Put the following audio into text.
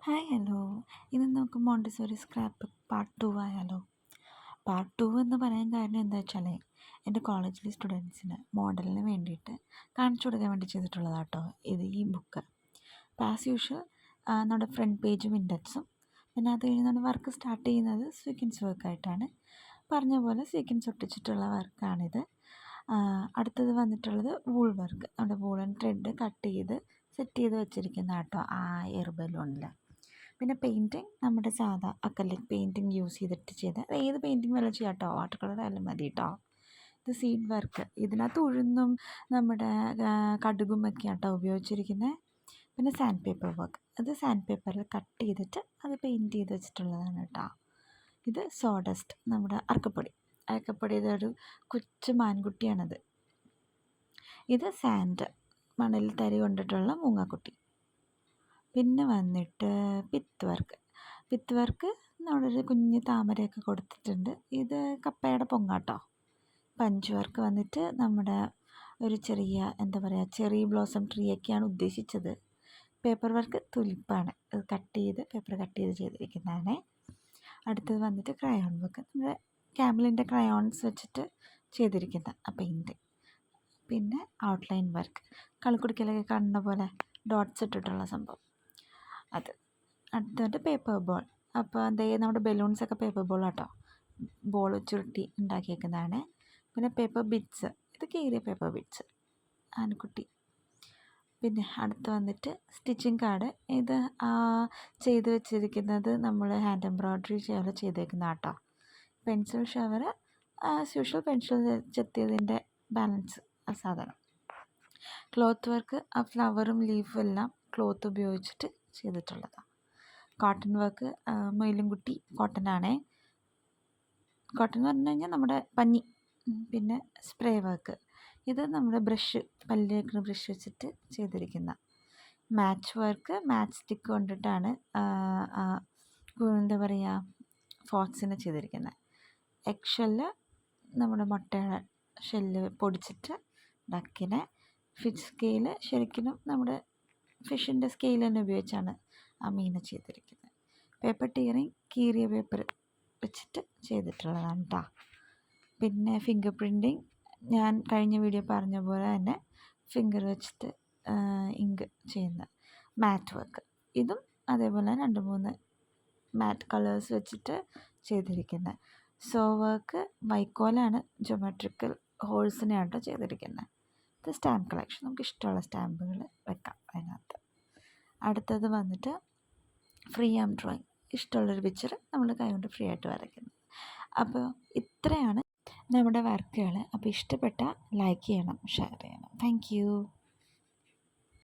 Hi hello. ഇന്ന് നമുക്ക് Montessori scrap book part 2 ആയാലോ. പാർട്ട് 2 എന്ന് പറയാൻ കാരണം എന്താ വെച്ചാൽ എൻ്റെ കോളേജിലെ സ്റ്റുഡൻസിന് മോഡലിന് വേണ്ടിയിട്ട് കാണിച്ചു കൊടുക്കാൻ വേണ്ടി ചെയ്തിട്ടുള്ളതാണ് കേട്ടോ ഈ ബുക്ക്. അപ്പോൾ ആസ് യൂഷ്വൽ നമ്മുടെ ഫ്രണ്ട് പേജും ഇൻഡെക്സും, പിന്നെ അത് കഴിഞ്ഞ് നമ്മൾ വർക്ക് സ്റ്റാർട്ട് ചെയ്യുന്നത് സീക്വൻസ് വർക്കായിട്ടാണ്. പറഞ്ഞ പോലെ സീക്വൻസ് ഒട്ടിച്ചിട്ടുള്ള വർക്കാണിത്. അടുത്തത് വന്നിട്ടുള്ളത് വൂൾ വർക്ക്, നമ്മുടെ വൂളൻ ത്രെഡ് കട്ട് ചെയ്ത് സെറ്റ് ചെയ്ത് വെച്ചിരിക്കുന്ന കേട്ടോ ആ എയർ ബലൂണിൽ. പിന്നെ പെയിൻറ്റിങ് നമ്മുടെ സാധാ അക്രലിക് പെയിൻറ്റിങ് യൂസ് ചെയ്തിട്ട് ചെയ്ത് ഏത് പെയിൻറ്റിങ് വേണം ചെയ്യാം കേട്ടോ, വാട്ടർ കളർ ആയാലും മതി കേട്ടോ. ഇത് സീഡ് വർക്ക്, ഇതിനകത്ത് ഉഴുന്നും നമ്മുടെ കടുകുമൊക്കെ കേട്ടോ ഉപയോഗിച്ചിരിക്കുന്നത്. പിന്നെ സാൻഡ് പേപ്പർ വർക്ക്, അത് സാൻഡ് പേപ്പറിൽ കട്ട് ചെയ്തിട്ട് അത് പെയിൻറ്റ് ചെയ്ത് വെച്ചിട്ടുള്ളതാണ് കേട്ടോ. ഇത് സോഡസ്റ്റ്, നമ്മുടെ അരക്കപ്പൊടിയുടെ ഒരു കൊച്ചു മാൻകുട്ടിയാണത്. ഇത് സാൻഡ്, മണൽ തരി കൊണ്ടിട്ടുള്ള മൂങ്ങാക്കുട്ടി. പിന്നെ വന്നിട്ട് പിത്ത് വർക്ക് നമ്മുടെ ഒരു കുഞ്ഞ് താമരയൊക്കെ കൊടുത്തിട്ടുണ്ട്. ഇത് കപ്പയുടെ പൊങ്ങാട്ടോ. പഞ്ച് വർക്ക് വന്നിട്ട് നമ്മുടെ ഒരു ചെറിയ എന്താ പറയുക, ചെറി ബ്ലോസം ട്രീ ഒക്കെയാണ് ഉദ്ദേശിച്ചത്. പേപ്പർ വർക്ക് തുലിപ്പാണ്, അത് പേപ്പർ കട്ട് ചെയ്ത് ചെയ്തിരിക്കുന്നതാണ്. അടുത്തത് വന്നിട്ട് ക്രയോൺ വർക്ക്, നമ്മുടെ ക്യാമലിൻ്റെ ക്രയോൺസ് വെച്ചിട്ട് ചെയ്തിരിക്കുന്ന ആ പെയിൻറ്റ്. പിന്നെ ഔട്ട്ലൈൻ വർക്ക്, കളിക്കുടിക്കലൊക്കെ കാണുന്ന പോലെ ഡോട്ട്സ് ഇട്ടിട്ടുള്ള സംഭവം അത്. അടുത്തത് പേപ്പർ ബോൾ. അപ്പോൾ നമ്മുടെ ബലൂൺസൊക്കെ പേപ്പർ ബോളാട്ടോ, ബോൾ ചുരുട്ടി ഉണ്ടാക്കിയേക്കുന്നതാണ്. പിന്നെ പേപ്പർ ബിറ്റ്സ്, ഇത് കീറിയ പേപ്പർ ബിറ്റ്സ്, ആനക്കുട്ടി. പിന്നെ അടുത്ത് വന്നിട്ട് സ്റ്റിച്ചിങ് കാർഡ്, ഇത് ചെയ്ത് വെച്ചിരിക്കുന്നത് നമ്മൾ ഹാൻഡ് എംബ്രോയ്ഡറി പോലെ ചെയ്തേക്കുന്ന കേട്ടോ. Pencil shower, as usual pencil ചെത്തിയതിൻ്റെ ബാലൻസ് ആ സാധനം. ക്ലോത്ത് വർക്ക്, ആ ഫ്ലവറും ലീഫും എല്ലാം ക്ലോത്ത് ഉപയോഗിച്ചിട്ട് ചെയ്തിട്ടുള്ളതാണ്. കോട്ടൺ വർക്ക്, മയിലുംകുട്ടി കോട്ടനാണേ. കോട്ടൺ എന്ന് പറഞ്ഞു കഴിഞ്ഞാൽ നമ്മുടെ പഞ്ഞി. പിന്നെ സ്പ്രേ വർക്ക്, ഇത് നമ്മുടെ പല്ല് തേക്കുന്ന ബ്രഷ് വെച്ചിട്ട് ചെയ്തിരിക്കുന്ന. മാച്ച് വർക്ക്, മാച്ച് സ്റ്റിക്ക് കൊണ്ടിട്ടാണ് എന്താ പറയുക ഫോട്ട്സിന് ചെയ്തിരിക്കുന്നത്. എഗ് ഷെല്ല്, നമ്മുടെ മുട്ടയുടെ ഷെല്ല് പൊടിച്ചിട്ട് ഡക്കിനെ. ഫിഷ് സ്കെയില്, ശരിക്കും നമ്മുടെ ഫിഷിൻ്റെ സ്കെയിൽ തന്നെ ഉപയോഗിച്ചാണ് ആ മീനെ ചെയ്തിരിക്കുന്നത്. പേപ്പർ ടീയറിങ്, കീറിയ പേപ്പർ വെച്ചിട്ട് ചെയ്തിട്ടുള്ളതാണ് കേട്ടോ. പിന്നെ ഫിംഗർ പ്രിൻറ്റിങ്, ഞാൻ കഴിഞ്ഞ വീഡിയോ പറഞ്ഞ പോലെ തന്നെ ഫിംഗർ വെച്ചിട്ട് ഇങ്ക് ചെയ്യുന്ന. മാറ്റ് വർക്ക്, ഇതും അതേപോലെ 2-3 മാറ്റ് കളേഴ്സ് വെച്ചിട്ട് ചെയ്തിരിക്കുന്നത്. സോ വർക്ക്, വൈക്കോലാണ് ജോമെട്രിക്കൽ ഹോൾസിനെയാണ് കേട്ടോ ചെയ്തിരിക്കുന്നത്. ഇത് സ്റ്റാമ്പ് കളക്ഷൻ, നമുക്ക് ഇഷ്ടമുള്ള സ്റ്റാമ്പുകൾ വെക്കാം അതിനകത്ത്. അടുത്തത് വന്നിട്ട് ഫ്രീ ആം ഡ്രോയിങ്, ഇഷ്ടമുള്ളൊരു പിക്ചർ നമ്മൾ കൈകൊണ്ട് ഫ്രീ ആയിട്ട് വരയ്ക്കുന്നത്. അപ്പോൾ ഇത്രയാണ് നമ്മുടെ വർക്കുകൾ. അപ്പോൾ ഇഷ്ടപ്പെട്ടാൽ ലൈക്ക് ചെയ്യണം, ഷെയർ ചെയ്യണം. Thank you.